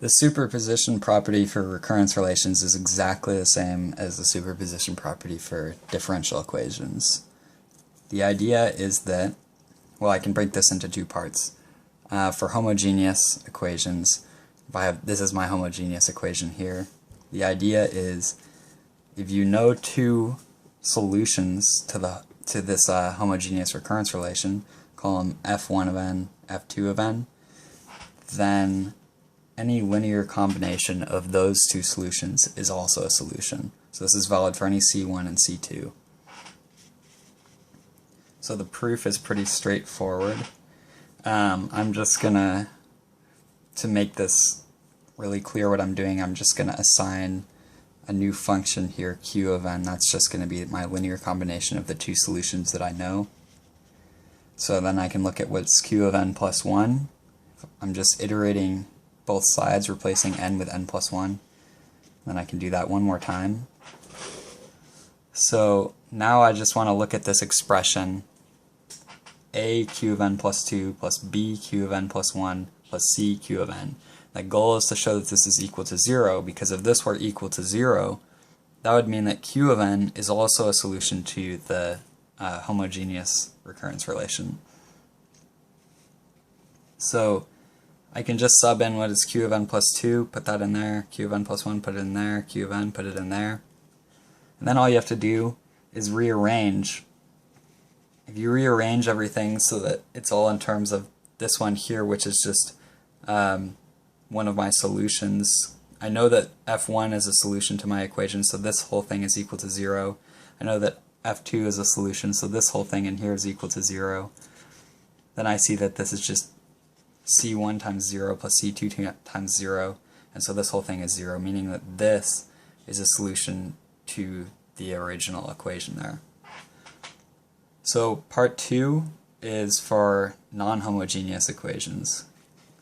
The superposition property for recurrence relations is exactly the same as the superposition property for differential equations. The idea is that, well, I can break this into two parts. For homogeneous equations, this is my homogeneous equation here. The idea is if you know two solutions to this homogeneous recurrence relation, call them f1 of n, f2 of n, then any linear combination of those two solutions is also a solution. So this is valid for any C1 and C2. So the proof is pretty straightforward. I'm just gonna, to make this really clear what I'm doing, I'm just gonna assign a new function here, q of n. That's just gonna be my linear combination of the two solutions that I know. So then I can look at what's q of n plus 1. I'm just iterating both sides, replacing n with n plus 1. Then I can do that one more time. So now I just want to look at this expression, a q of n plus 2 plus b q of n plus 1 plus c q of n. The goal is to show that this is equal to 0, because if this were equal to 0, that would mean that q of n is also a solution to the homogeneous recurrence relation. So I can just sub in what is q of n plus 2, put that in there, q of n plus 1, put it in there, q of n, put it in there. And then all you have to do is rearrange. If you rearrange everything so that it's all in terms of this one here, which is just one of my solutions, I know that f1 is a solution to my equation, so this whole thing is equal to 0. I know that f2 is a solution, so this whole thing in here is equal to 0. Then I see that this is just c1 times 0 plus c2 times 0, and so this whole thing is 0, meaning that this is a solution to the original equation there. So part 2 is for non-homogeneous equations.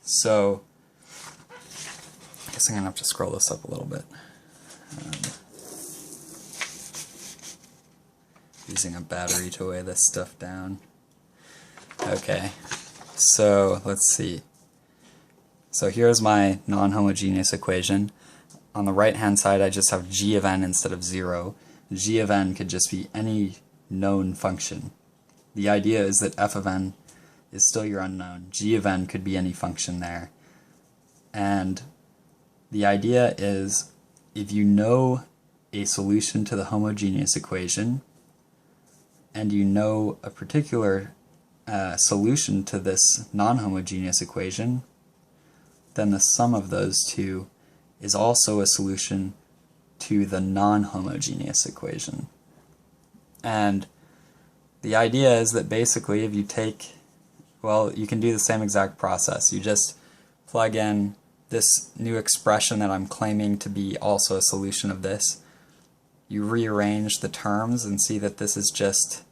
So I guess I'm going to have to scroll this up a little bit. Using a battery to weigh this stuff down. Okay. So let's see. So here's my non-homogeneous equation. On the right hand side I just have g of n instead of 0. G of n could just be any known function. The idea is that f of n is still your unknown. G of n could be any function there. And the idea is if you know a solution to the homogeneous equation and you know a particular solution to this non-homogeneous equation, then the sum of those two is also a solution to the non-homogeneous equation. And the idea is that basically if you take, well, you can do the same exact process. You just plug in this new expression that I'm claiming to be also a solution of this. You rearrange the terms and see that this is just,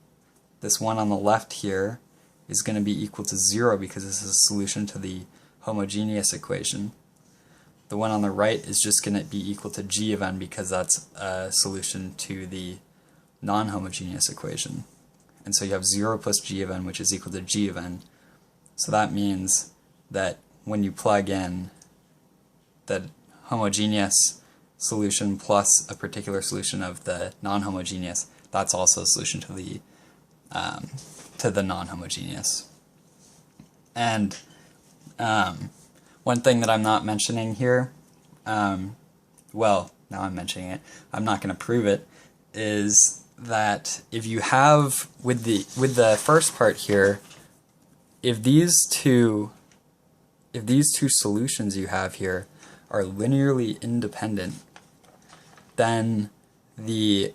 this one on the left here is going to be equal to 0 because this is a solution to the homogeneous equation. The one on the right is just going to be equal to g of n because that's a solution to the non-homogeneous equation. And so you have 0 plus g of n, which is equal to g of n. So that means that when you plug in the homogeneous solution plus a particular solution of the non-homogeneous, that's also a solution to the non-homogeneous. And one thing that I'm not mentioning here, well, now I'm mentioning it, I'm not going to prove it, is that if you have, with the first part here, if these two solutions you have here are linearly independent, then this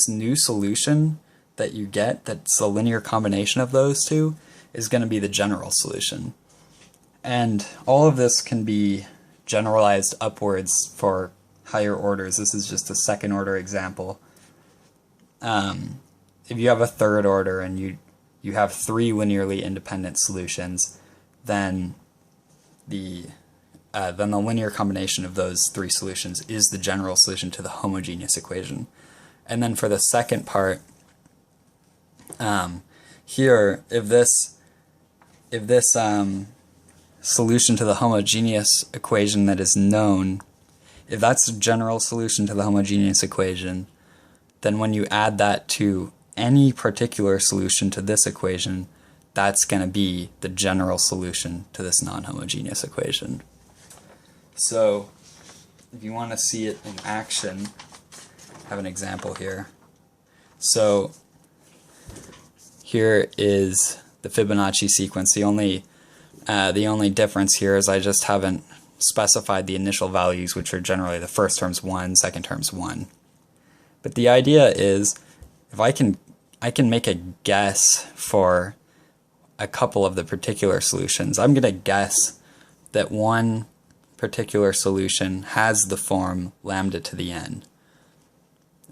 new solution that you get, that's a linear combination of those two, is going to be the general solution. And all of this can be generalized upwards for higher orders. This is just a second order example. If you have a third order and you have 3 linearly independent solutions, then the linear combination of those 3 solutions is the general solution to the homogeneous equation. And then for the second part, here, if this solution to the homogeneous equation that is known, if that's the general solution to the homogeneous equation, then when you add that to any particular solution to this equation, that's going to be the general solution to this non-homogeneous equation. So if you want to see it in action, I have an example here. So here is the Fibonacci sequence. The only difference here is I just haven't specified the initial values, which are generally the first term's 1, second term's 1. But the idea is, if I can make a guess for a couple of the particular solutions. I'm going to guess that one particular solution has the form lambda to the n.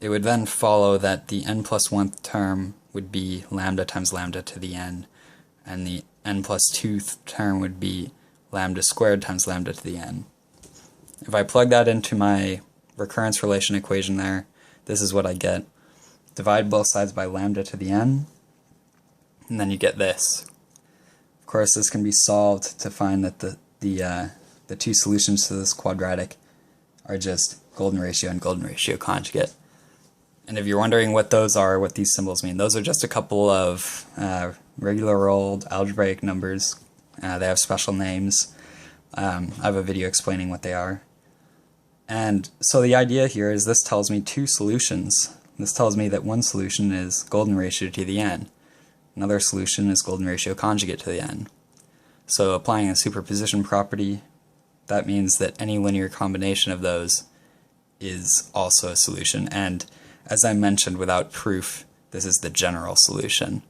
It would then follow that the n plus 1th term would be lambda times lambda to the n, and the n plus 2th term would be lambda squared times lambda to the n. If I plug that into my recurrence relation equation there, this is what I get. Divide both sides by lambda to the n, and then you get this. Of course, this can be solved to find that the two solutions to this quadratic are just golden ratio and golden ratio conjugate. And if you're wondering what those are, what these symbols mean, those are just a couple of regular old algebraic numbers. They have special names. I have a video explaining what they are. And so the idea here is this tells me two solutions. This tells me that one solution is golden ratio to the n. Another solution is golden ratio conjugate to the n. So applying a superposition property, that means that any linear combination of those is also a solution. And as I mentioned, without proof, this is the general solution,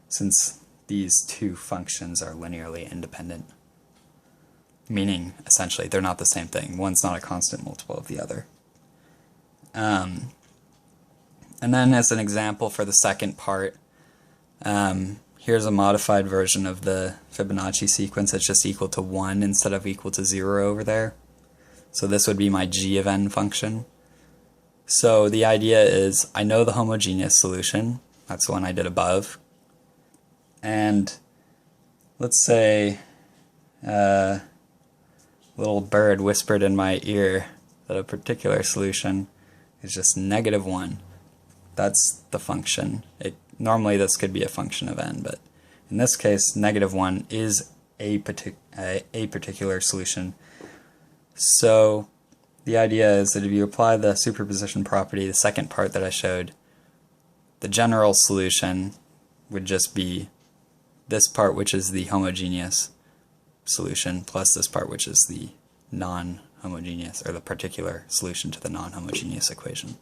since these two functions are linearly independent. Meaning, essentially, they're not the same thing. One's not a constant multiple of the other. And then as an example for the second part, here's a modified version of the Fibonacci sequence that's just equal to 1 instead of equal to 0 over there. So this would be my g of n function. So the idea is I know the homogeneous solution. That's the one I did above. And let's say a little bird whispered in my ear that a particular solution is just -1. That's the function. Normally this could be a function of n, but in this case -1 is a particular solution. So the idea is that if you apply the superposition property, the second part that I showed, the general solution would just be this part, which is the homogeneous solution, plus this part, which is the non-homogeneous, or the particular solution to the non-homogeneous equation.